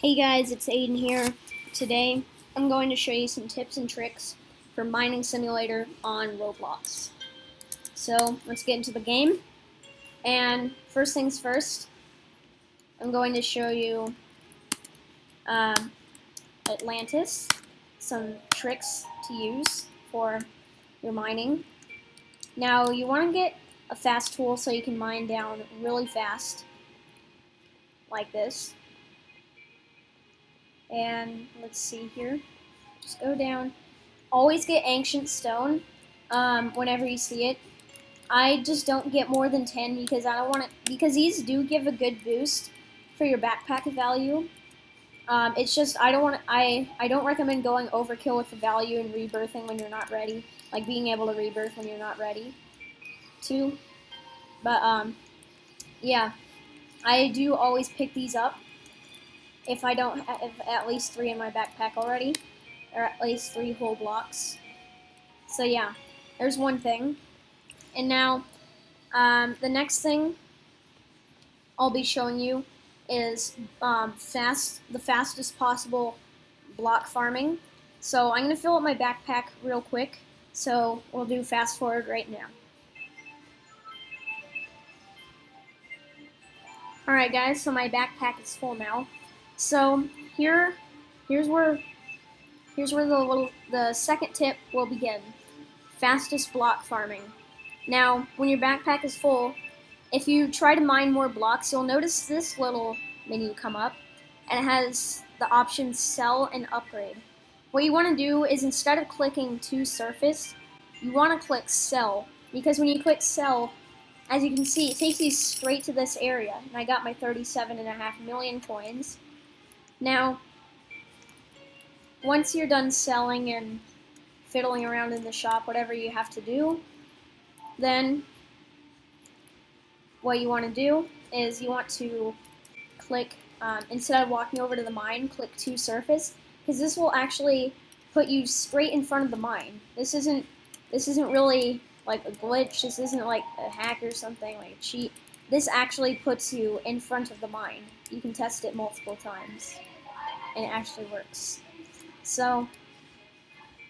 Hey guys, it's Aiden here. Today I'm going to show you some tips and tricks for mining simulator on Roblox. So let's get into the game. And first things first, I'm going to show you uh, Atlantis, some tricks to use for your mining. Now you want to get a fast tool so you can mine down really fast, like this. And let's see here, just go down. Always get ancient stone whenever you see it. I just don't get more than 10 because I don't want it, because these do give a good boost for your backpack value. It's just I don't recommend going overkill with the value and rebirthing when you're not ready, like being able to rebirth when you're not ready to. But yeah, I do always pick these up if I don't have at least 3 in my backpack already, or at least 3 whole blocks. So yeah, there's one thing. And now, the next thing I'll be showing you is the fastest possible block farming. So I'm going to fill up my backpack real quick. So we'll do fast forward right now. Alright guys, so my backpack is full now. So here's where the second tip will begin. Fastest block farming. Now, when your backpack is full, if you try to mine more blocks, you'll notice this little menu come up, and it has the option sell and upgrade. What you want to do is, instead of clicking to surface, you want to click sell, because when you click sell, as you can see, it takes you straight to this area, and I got my 37.5 million coins. Now, once you're done selling and fiddling around in the shop, whatever you have to do, then what you want to do is you want to click, instead of walking over to the mine, click to surface, because this will actually put you straight in front of the mine. This isn't really like a glitch. This isn't like a hack or something, like a cheat. This actually puts you in front of the mine. You can test it multiple times, and it actually works. So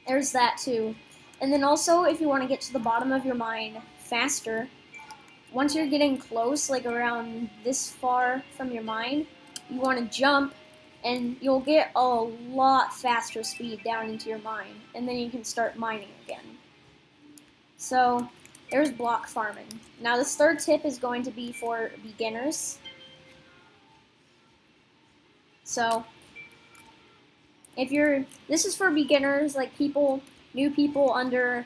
there's that too. And then also, if you want to get to the bottom of your mine faster, once you're getting close, like around this far from your mine, you want to jump, and you'll get a lot faster speed down into your mine, and then you can start mining again. So there's block farming. Now this third tip is going to be for beginners. So this is for beginners, like new people under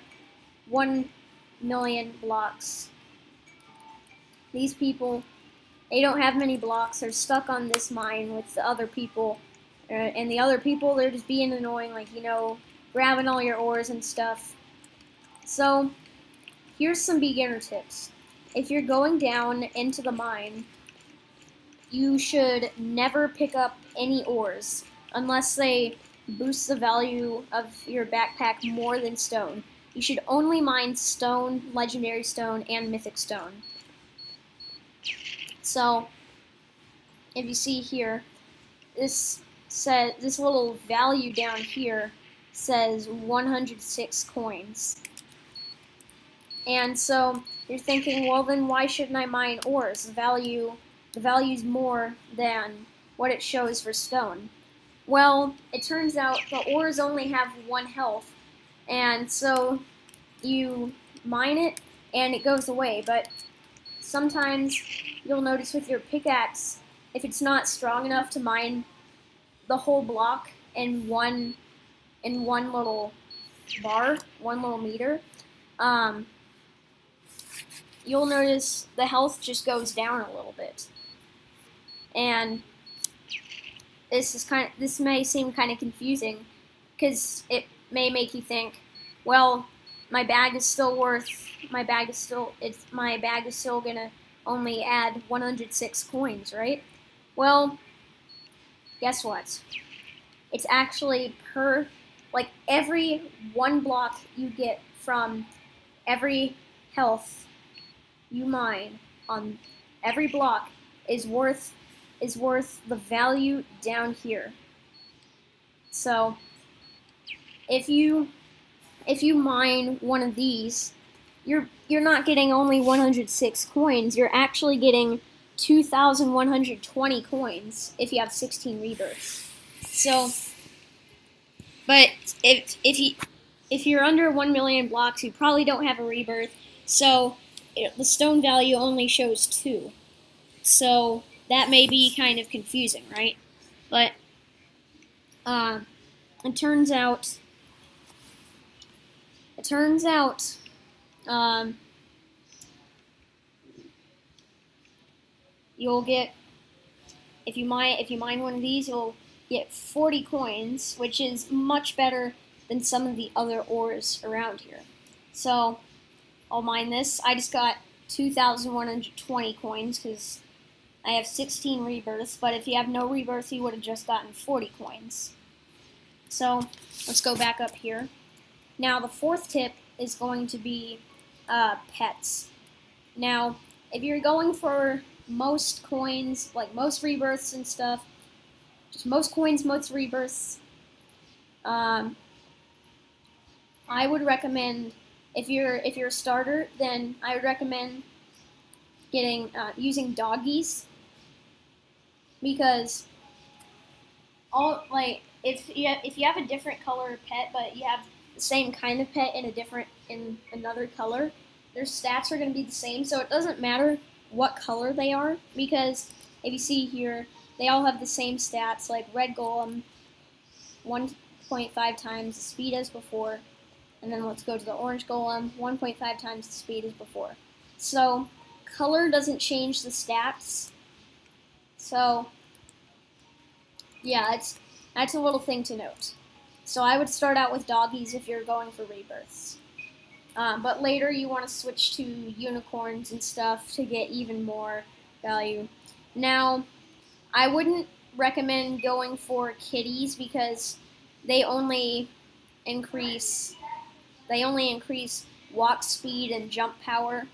1 million blocks. These people, they don't have many blocks. They're stuck on this mine with the other people. And the other people, they're just being annoying, like, grabbing all your ores and stuff. So, here's some beginner tips. If you're going down into the mine, you should never pick up any ores unless they boost the value of your backpack more than stone. You should only mine stone, legendary stone, and mythic stone. So, if you see here, this little value down here says 106 coins. And so you're thinking, well, then why shouldn't I mine ores? The value's more than what it shows for stone. Well, it turns out the ores only have 1 health, and so you mine it and it goes away. But sometimes you'll notice with your pickaxe, if it's not strong enough to mine the whole block in one little bar, one little meter, you'll notice the health just goes down a little bit. And this may seem kind of confusing, because it may make you think, well, my bag is still gonna only add 106 coins, right? Well, guess what? It's actually every 1 block you get from every health you mine on every block is worth is worth the value down here. So if you mine one of these, you're not getting only 106 coins. You're actually getting 2,120 coins if you have 16 rebirths. So, but if you're under 1 million blocks, you probably don't have a rebirth. So the stone value only shows 2. So that may be kind of confusing, right? But it turns out you'll get, if you mine one of these, you'll get 40 coins, which is much better than some of the other ores around here. So I'll mine this. I just got 2,120 coins because I have 16 rebirths, but if you have no rebirths, you would have just gotten 40 coins. So let's go back up here. Now the fourth tip is going to be pets. Now, if you're going for most coins, like most rebirths and stuff, just most coins, most rebirths, I would recommend, if you're a starter, then I would recommend getting using doggies, because if you have a different color pet, but you have the same kind of pet in another color, their stats are going to be the same. So it doesn't matter what color they are, because if you see here, they all have the same stats. Like red golem, 1.5 times the speed as before, and then let's go to the orange golem, 1.5 times the speed as before. So color doesn't change the stats. So yeah, that's a little thing to note. So I would start out with doggies if you're going for rebirths. But later you want to switch to unicorns and stuff to get even more value. Now, I wouldn't recommend going for kitties because they only increase walk speed and jump power.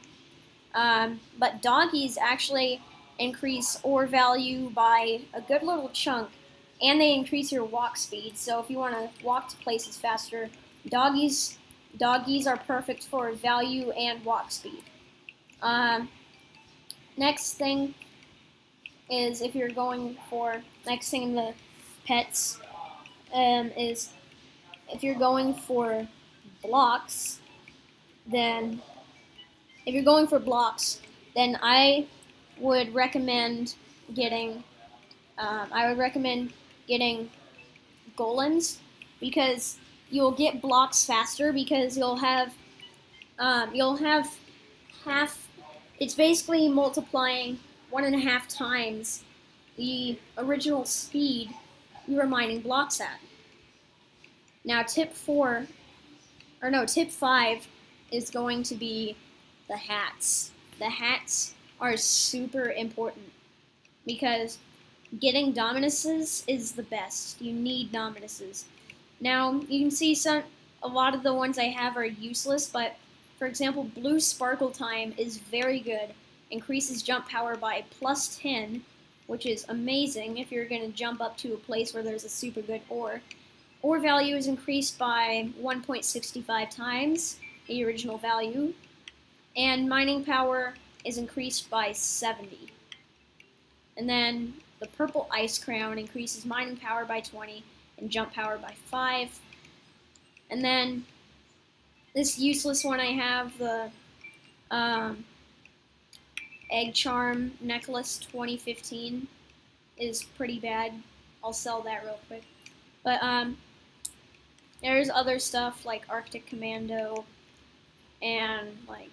But doggies actually increase ore value by a good little chunk, and they increase your walk speed. So if you want to walk to places faster, doggies are perfect for value and walk speed. Next thing is, if you're going for, next thing in the pets, is if you're going for blocks, then I would recommend getting golems, because you'll get blocks faster, because you'll have half. It's basically multiplying 1.5 times the original speed you were mining blocks at. Now tip 5 is going to be the hats. The hats are super important because getting dominuses is the best. You need dominuses. Now you can see a lot of the ones I have are useless, but for example, blue sparkle time is very good. Increases jump power by +10, which is amazing if you're going to jump up to a place where there's a super good ore. Ore value is increased by 1.65 times the original value, and mining power is increased by 70. And then the purple ice crown increases mining power by 20 and jump power by 5. And then this useless one I have, the egg charm necklace 2015, is pretty bad. I'll sell that real quick. But there's other stuff like Arctic Commando and like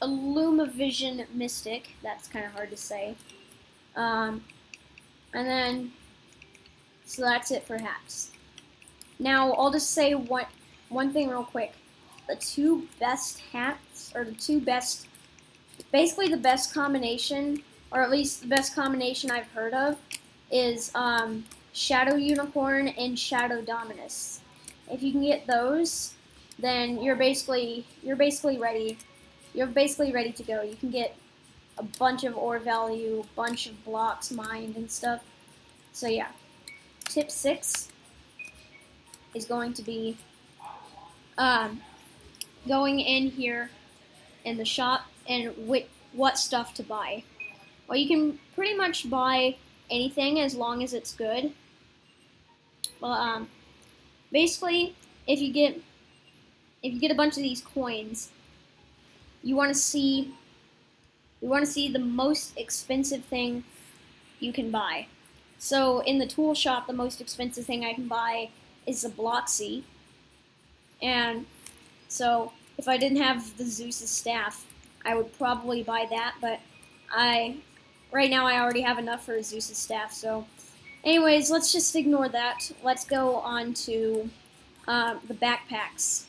Illumivision Mystic. That's kind of hard to say. And then, so that's it for hats. Now I'll just say one thing real quick. The two best hats, or basically the best combination, or at least the best combination I've heard of, is Shadow Unicorn and Shadow Dominus. If you can get those, then you're basically ready. You're basically ready to go. You can get a bunch of ore value, bunch of blocks mined and stuff. So yeah, tip 6 is going to be going in here in the shop and what stuff to buy. Well, you can pretty much buy anything as long as it's good. Well, basically, if you get a bunch of these coins, you want to see the most expensive thing you can buy. So in the tool shop, the most expensive thing I can buy is the Bloxy. And so if I didn't have the Zeus's staff, I would probably buy that, but right now I already have enough for Zeus's staff. So anyways, let's just ignore that. Let's go on to the backpacks.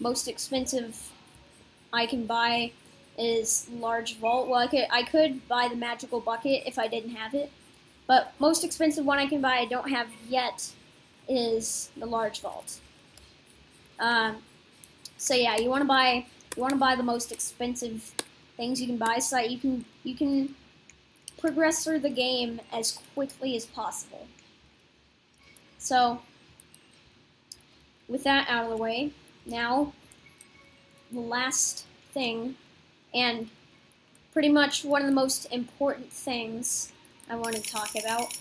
Most expensive I can buy is large vault. Well, I could buy the magical bucket if I didn't have it, but most expensive one I can buy I don't have yet is the large vault. So yeah, you want to buy the most expensive things you can buy so that you can progress through the game as quickly as possible. So with that out of the way, now the last thing, and pretty much one of the most important things I want to talk about,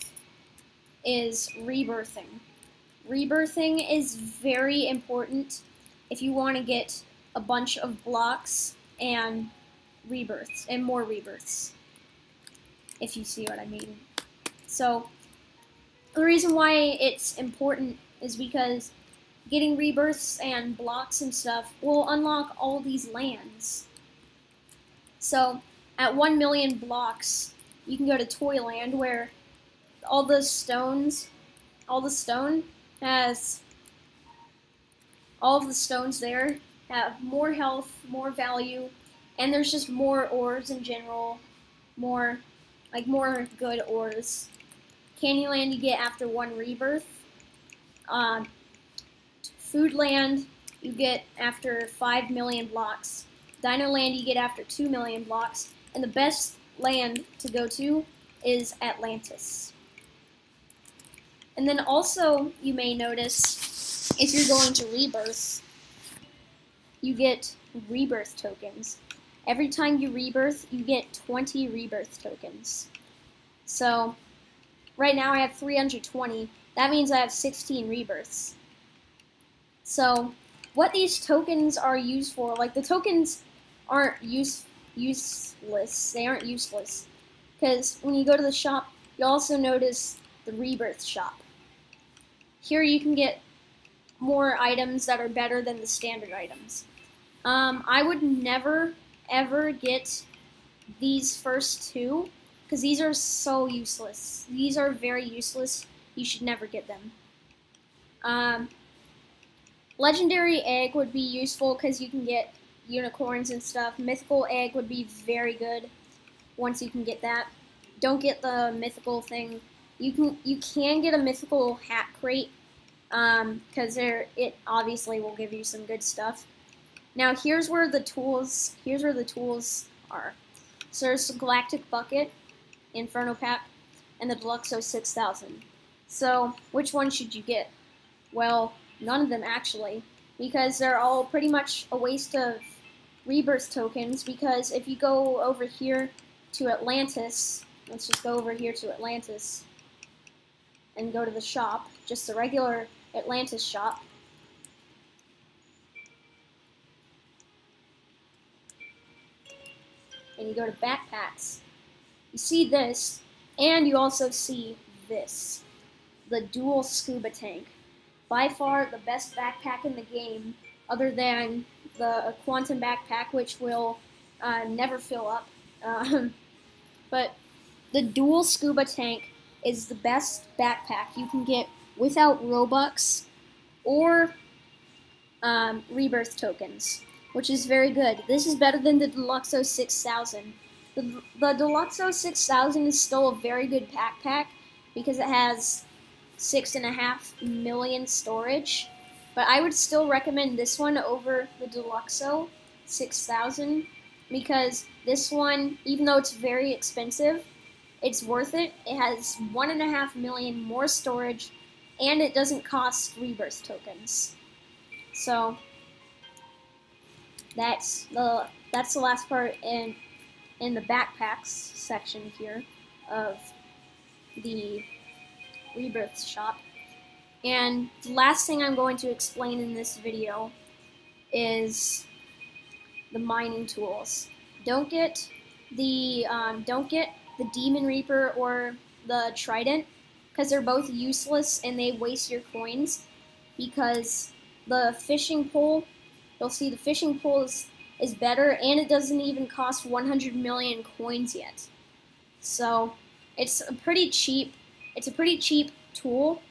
is rebirthing. Rebirthing is very important if you want to get a bunch of blocks and rebirths, and more rebirths, if you see what I mean. So the reason why it's important is because getting rebirths and blocks and stuff will unlock all these lands. So at 1 million blocks, you can go to Toyland, where all the stone has, all of the stones there have more health, more value, and there's just more ores in general, more good ores. Candyland you get after 1 rebirth. Foodland you get after 5 million blocks. Dinoland you get after 2 million blocks. And the best land to go to is Atlantis. And then also, you may notice, if you're going to rebirth, you get rebirth tokens. Every time you rebirth, you get 20 rebirth tokens. So, right now I have 320. That means I have 16 rebirths. So, what these tokens are used for, like, the tokens aren't useless. They aren't useless. Because when you go to the shop, you'll also notice the rebirth shop. Here you can get more items that are better than the standard items. I would never, ever get these first two, because these are so useless. These are very useless. You should never get them. Legendary egg would be useful because you can get unicorns and stuff. Mythical egg would be very good once you can get that. Don't get the mythical thing. You can get a mythical hat crate because it obviously will give you some good stuff. Now here's where the tools are. So there's the Galactic Bucket, Inferno Pack, and the Deluxo 6000. So which one should you get? Well, none of them actually, because they're all pretty much a waste of rebirth tokens, because if you go over here to Atlantis, let's just go over here to Atlantis and go to the shop, just the regular Atlantis shop. And you go to backpacks. You see this, and you also see this, the dual scuba tank. By far the best backpack in the game, other than the quantum backpack, which will never fill up. But the dual scuba tank is the best backpack you can get without Robux or rebirth tokens, which is very good. This is better than the Deluxo 6000. The Deluxo 6000 is still a very good backpack because it has 6.5 million storage, but I would still recommend this one over the Deluxo 6000 because this one, even though it's very expensive, it's worth it. It has 1.5 million more storage, and it doesn't cost rebirth tokens. So that's the last part in the backpacks section here of the rebirth shop. And the last thing I'm going to explain in this video is the mining tools. Don't get the Demon Reaper or the Trident, because they're both useless and they waste your coins. Because the fishing pole, you'll see the fishing pole is better, and it doesn't even cost 100 million coins yet. So it's a pretty cheap tool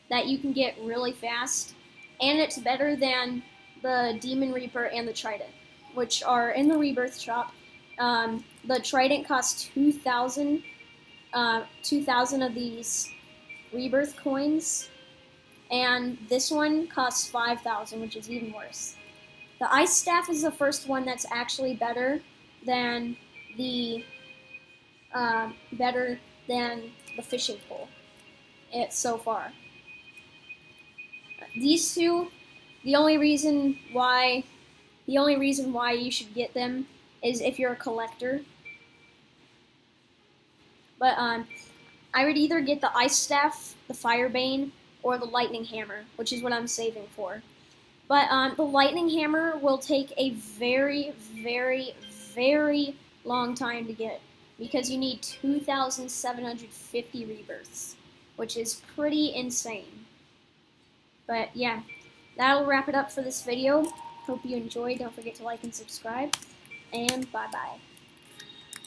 that you can get really fast, and it's better than the Demon Reaper and the Trident, which are in the rebirth shop. The Trident costs 2,000 of these rebirth coins, and this one costs 5,000, which is even worse. The Ice Staff is the first one that's actually better than the fishing pole. It's so far. These two, the only reason why you should get them is if you're a collector. But I would either get the Ice Staff, the Firebane, or the Lightning Hammer, which is what I'm saving for. But the Lightning Hammer will take a very, very, very long time to get, because you need 2,750 rebirths, which is pretty insane. But yeah, that'll wrap it up for this video. Hope you enjoyed. Don't forget to like and subscribe, and bye-bye.